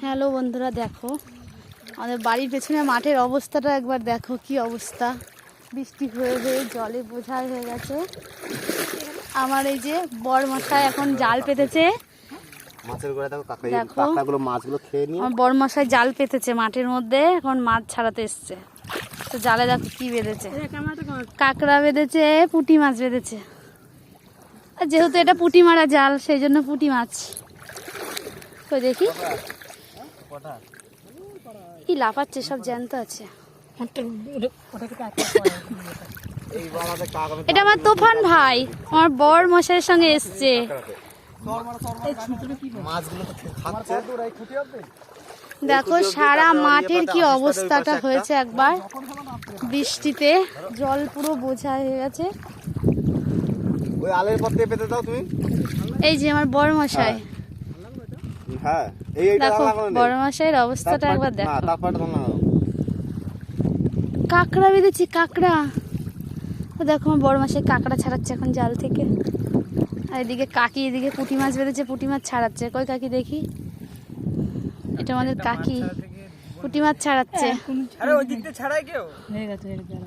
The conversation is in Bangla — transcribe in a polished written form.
হ্যালো বন্ধুরা, দেখো আমাদের বাড়ির পেছনে মাঠের অবস্থাটা একবার দেখো, কি অবস্থা। বৃষ্টি হয়ে হয়ে জলে বোঝাই হয়ে গেছে। আমার এই যে বড়মশাই এখন জাল পেতেছে। দেখো আমার বড়মশাই জাল পেতেছে মাঠের মধ্যে, এখন মাছ ছাড়াতে এসছে। তো জালে দেখো কি বেঁধেছে, কাঁকড়া বেঁধেছে, পুঁটি মাছ বেঁধেছে। আর যেহেতু এটা পুঁটি মারা জাল, সেই জন্য পুঁটি মাছ। তো দেখি কি লাফাচ্ছে, সব জ্যান্ত আছে। এটা আমার তোফান ভাই, আমার বর মশাইয়ের সঙ্গে এসছে। দেখো সারা মাঠের কি অবস্থাটা হয়েছে একবার, বৃষ্টিতে জল পুরো বোঝা হয়ে গেছে। এই যে আমার বর মশাই, দেখো বড় মশাইয়ের অবস্থাটা একবার দেখো। কাঁকড়া বেঁধেছি, কাঁকড়া। দেখো আমার বড় মশাই কাঁকড়া ছাড়াচ্ছে এখন জাল থেকে। আর এদিকে কাকি এদিকে পুঁটি মাছ বেঁধেছে, পুঁটি মাছ ছাড়াচ্ছে। কই কাকি দেখি, এটা আমাদের কাকি পুঁটি মাছ ছাড়াচ্ছে।